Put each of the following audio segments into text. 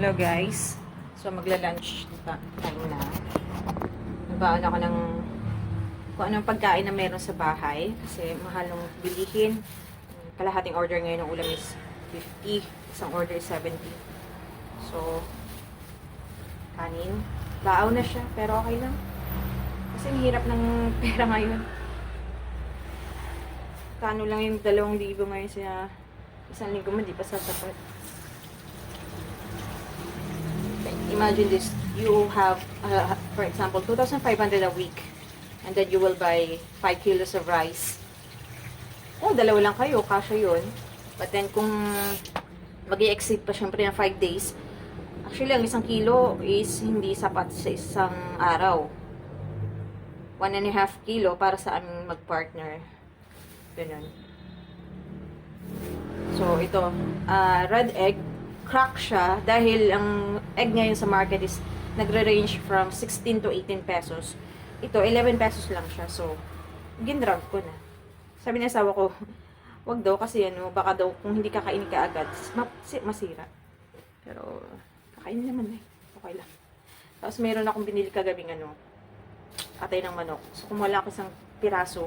Hello guys. So magla-lunch time na. Nagbaon ako ng kung anong pagkain na meron sa bahay kasi mahal nung bilihin. Kalahating order ngayon ng ulam is 50, isang order is 70. So kanin, baaw na siya pero okay lang. Kasi ang hirap ng pera ngayon. Kano lang yung 2,000 ngayon sa isang linggo mo, di pa sasapat. Imagine this, you have, for example, 2,500 a week. And then you will buy 5 kilos of rice. Oh, dalawa lang kayo, kasya yun. But then kung mag-i-exceed pa syempre ng 5 days, actually ang isang kilo is hindi sapat sa isang araw. 1.5 kilo para sa aming mag-partner. Ganun. So, ito, red egg, crack siya dahil ang egg ngayon sa market is nagre-range from 16 to 18 pesos. Ito, 11 pesos lang siya. So, ginrag ko na. Sabi ng asawa ko, wag daw kasi baka daw kung hindi kakainin ka agad, masira. Pero, kakainin naman eh. Okay lang. Tapos, meron akong binili kagabing atay ng manok. So, kumuha ako isang piraso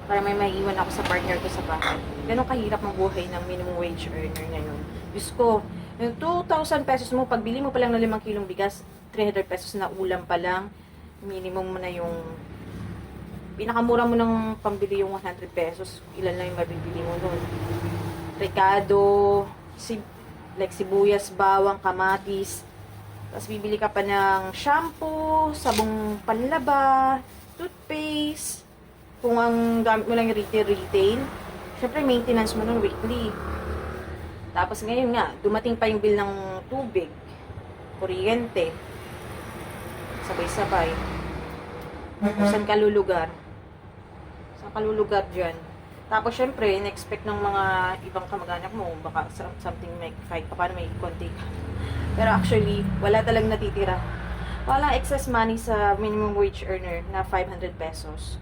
para may maiiwan ako sa partner ko sa bahay. Ganun kahirap ang buhay ng minimum wage earner ngayon. Diyos ko, yung 2,000 pesos mo, pagbili mo pa lang ng 5 kilong bigas, 300 pesos na ulam pa lang, minimum mo na yung, pinakamura mo ng pambili yung 100 pesos, ilan lang yung mabibili mo nun. Recado, like sibuyas, bawang, kamatis, tapos bibili ka pa ng shampoo, sabong panlaba, toothpaste, kung ang gamit mo lang yung retail, syempre maintenance mo nun weekly. Tapos ngayon nga, dumating pa yung bill ng tubig, kuryente, sabay-sabay. Saan ka lulugar? Saan ka lulugar dyan? Tapos syempre, in-expect ng mga ibang kamag-anak mo, baka something may fight pa, paano may konti ka. Pero actually, wala talagang natitira. Walang excess money sa minimum wage earner na 500 pesos.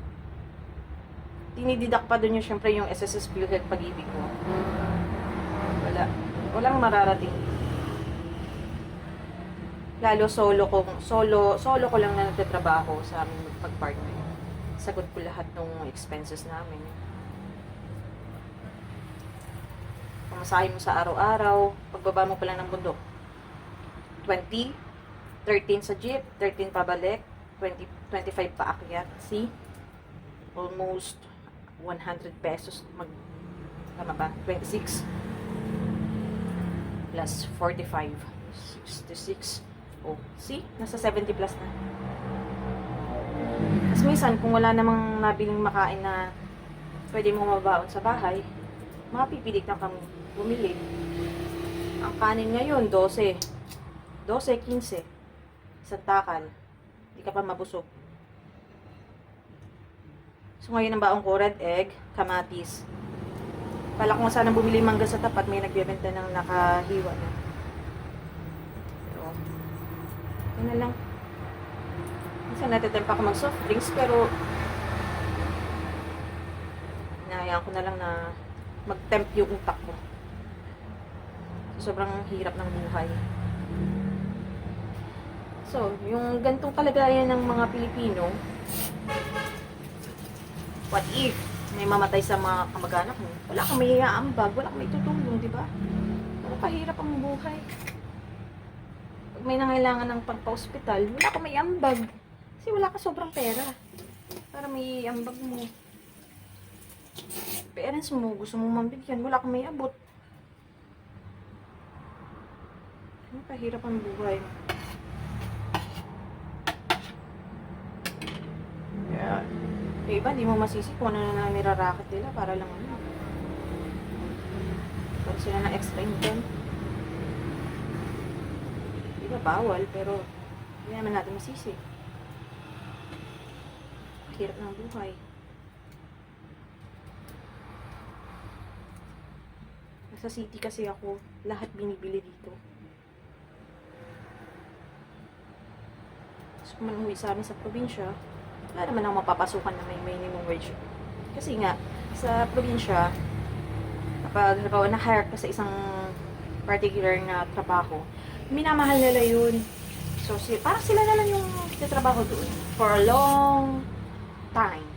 Tinididak pa dun yung syempre yung SSS PhilHealth Pag-ibig ko. Walang mararating. Lalo solo ko lang na nagtatrabaho sa aming pag-partner. Sagot ko lahat ng expenses namin. Pamasahe mo sa araw-araw, pagbaba mo pa lang ng bundok. 20, 13 sa jeep, 13 pabalik, 25 pa akyat. See? Almost 100 pesos tama ba? 26 plus 45 66. Oh, see? Nasa 70 plus na. Kasi minsan kung wala namang nabiling makain na pwede mo mabaon sa bahay, mapipilit na kang bumili. Ang kanin ngayon 12, 15 sa takal. Hindi ka pa mabusog. So, ngayon ang baong ko, red egg, kamatis. Pala kung saan bumili mangga sa tapat, may nagbebenta ng nakahiwa na. Pero, yun na lang. Minsan natitempa ako mag soft drinks, pero hinahayaan ko na lang na mag-tempt yung utak ko. So, sobrang hirap ng buhay. So, yung gantong kalagayan ng mga Pilipino, what if may mamatay sa mga kamag-anak mo? Wala kang may iaambag, wala kang may tutulong, di ba? Pero kahirap ang buhay. Pag may nangailangan ng pagpa-hospital, wala kang may ambag. Kasi wala ka sobrang pera. Para may ambag mo. Parents mo, gusto mo mambigyan, wala kang may abot. Kahirap ang buhay. Yeah. Yung iba, di mo masisi kung ano na niraraket nila para lang para sila ng extra income. Di ba bawal, pero hindi naman natin masisi. Hirap ng buhay. Nasa city kasi ako, lahat binibili dito. So, kung manuwi sa amin sa probinsya, wala naman ang mapapasukan na may minimum wage. Kasi nga, sa probinsya, kapag na-hire ka sa isang particular na trabaho, minamahal nila yun. So, parang sila na lang yung titrabaho doon for a long time.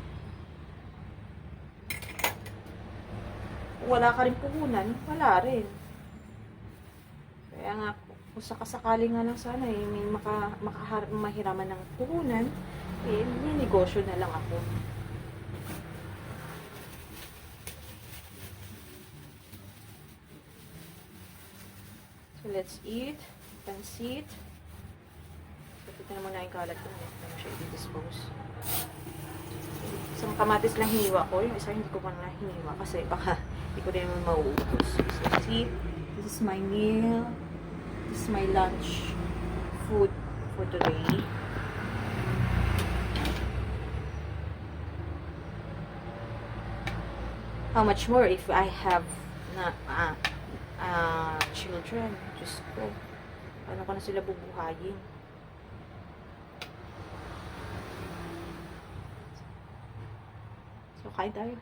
Wala ka rin puhunan, wala rin. Kaya nga, kung sakasakali nga lang sana may mahiraman ng puhunan, may negosyo na lang ako. So, let's eat. Pansit. So, ito na muna yung kalat ko. Hindi na siya i-dispose. Isang kamatis lang hiniwa ko. Yung isa hindi ko pa na hiniwa kasi baka hindi ko din naman mauubos. So, see, this is my meal. This is my lunch food for today. How much more if I have children? Diyos ko. Paano ko na sila bubuhayin? So, kain tayo.